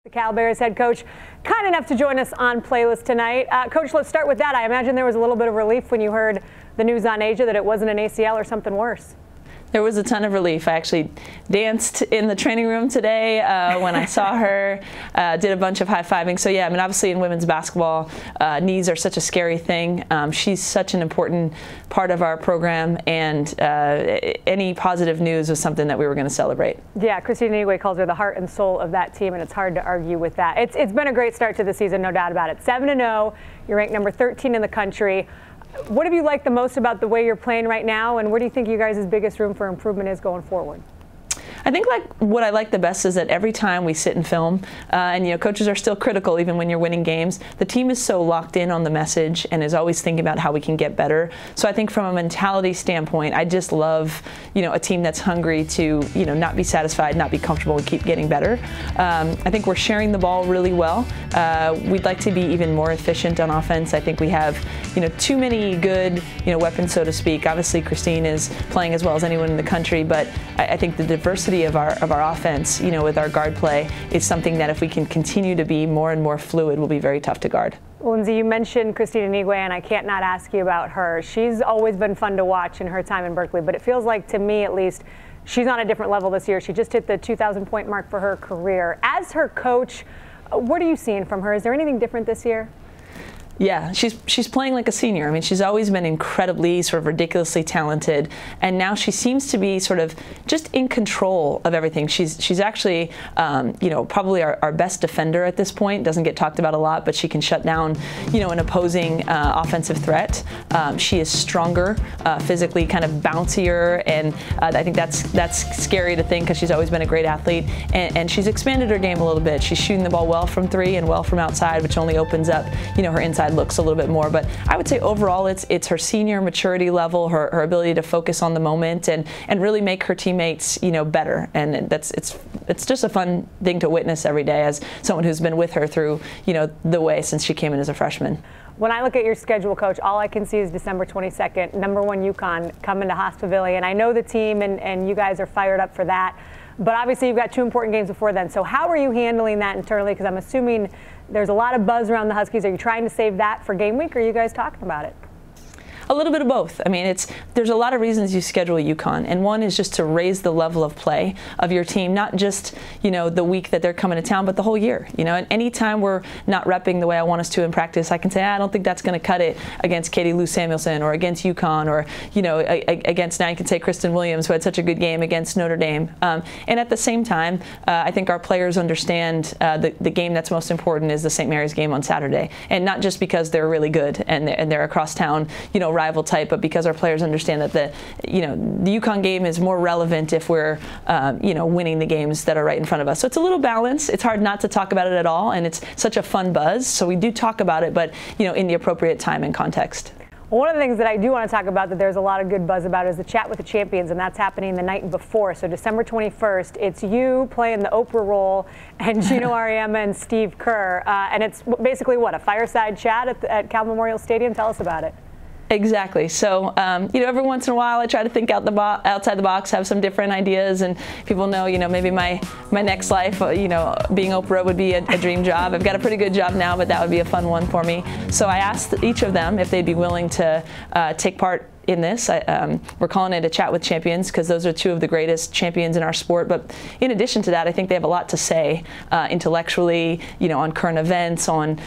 The Cal Bears head coach, kind enough to join us on Playlist tonight. Coach, let's start with that. I imagine there was a little bit of relief when you heard the news on Asia that it wasn't an ACL or something worse. There was a ton of relief. I actually danced in the training room today when I saw her, did a bunch of high-fiving. So yeah, I mean, obviously in women's basketball, knees are such a scary thing. She's such an important part of our program, and any positive news was something that we were going to celebrate. Yeah, Christina Igwe calls her the heart and soul of that team, and it's hard to argue with that. It's been a great start to the season, no doubt about it. 7-0, you're ranked number 13 in the country. What have you liked the most about the way you're playing right now, and what do you think you guys' biggest room for improvement is going forward? I think what I like the best is that every time we sit and film, and you know, coaches are still critical even when you're winning games, the team is so locked in on the message and is always thinking about how we can get better. So I think from a mentality standpoint, I just love, you know, a team that's hungry to, you know, not be satisfied, not be comfortable, and keep getting better. I think we're sharing the ball really well. We'd like to be even more efficient on offense. I think we have, you know, too many good, you know, weapons, so to speak. Obviously, Christine is playing as well as anyone in the country, but I think the diversity of our offense, you know, with our guard play is something that if we can continue to be more and more fluid will be very tough to guard. Lindsay, you mentioned Christina Igwe, and I can't not ask you about her. She's always been fun to watch in her time in Berkeley, but it feels like, to me at least, she's on a different level this year. She just hit the 2,000-point mark for her career. As her coach, what are you seeing from her? Is there anything different this year? Yeah, she's playing like a senior. I mean, she's always been incredibly, sort of ridiculously talented, and now she seems to be sort of just in control of everything. She's actually, you know, probably our best defender at this point. Doesn't get talked about a lot, but she can shut down, you know, an opposing offensive threat. She is stronger, physically kind of bouncier, and I think that's scary to think because she's always been a great athlete, and she's expanded her game a little bit. She's shooting the ball well from three and well from outside, which only opens up, you know, her inside looks a little bit more. But I would say overall it's her senior maturity level, her ability to focus on the moment and really make her teammates, you know, better. And it's just a fun thing to witness every day as someone who's been with her through, you know, the way since she came in as a freshman. When I look at your schedule, Coach, all I can see is December 22nd, #1 UConn coming to Haas Pavilion. I know the team and you guys are fired up for that, but obviously you've got two important games before then. So how are you handling that internally? Because I'm assuming there's a lot of buzz around the Huskies. Are you trying to save that for game week, or are you guys talking about it? A little bit of both. I mean, there's a lot of reasons you schedule UConn, and one is just to raise the level of play of your team, not just, you know, the week that they're coming to town, but the whole year. You know, and anytime we're not repping the way I want us to in practice, I can say, I don't think that's going to cut it against Katie Lou Samuelson or against UConn or, you know, against, now you can say Kristen Williams, who had such a good game against Notre Dame. And at the same time, I think our players understand the game that's most important is the St. Mary's game on Saturday, and not just because they're really good and they're across town, you know, rival type, but because our players understand that the UConn game is more relevant if we're you know, winning the games that are right in front of us. So it's a little balance. It's hard not to talk about it at all, and it's such a fun buzz. So we do talk about it, but you know, in the appropriate time and context. Well, one of the things that I do want to talk about that there's a lot of good buzz about is the Chat with the Champions, and that's happening the night before. So December 21st, it's you playing the Oprah role and Gino Auriemma and Steve Kerr, and it's basically what, a fireside chat at Cal Memorial Stadium? Tell us about it. Exactly. So, you know, every once in a while I try to think outside the box, have some different ideas, and people know, you know, maybe my next life, you know, being Oprah would be a dream job. I've got a pretty good job now, but that would be a fun one for me. So I asked each of them if they'd be willing to take part in this. We're calling it a Chat with Champions because those are two of the greatest champions in our sport. But in addition to that, I think they have a lot to say intellectually, you know, on current events, on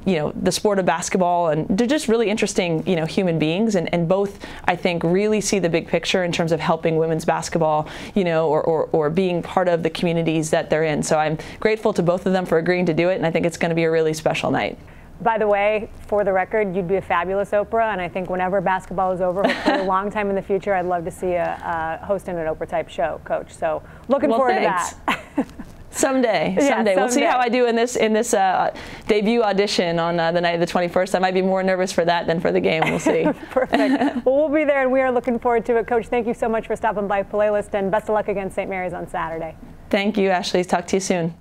you know, the sport of basketball, and they're just really interesting, you know, human beings, and both, I think, really see the big picture in terms of helping women's basketball, you know, or being part of the communities that they're in. So I'm grateful to both of them for agreeing to do it, and I think it's going to be a really special night. By the way, for the record, you'd be a fabulous Oprah, and I think whenever basketball is over, hopefully a long time in the future, I'd love to see a hosting an Oprah-type show, Coach. So looking forward to that. Someday. We'll see how I do in this debut audition on the night of the 21st. I might be more nervous for that than for the game. We'll see. Perfect. Well, we'll be there, and we are looking forward to it. Coach, thank you so much for stopping by Playlist, and best of luck against St. Mary's on Saturday. Thank you, Ashley. Talk to you soon.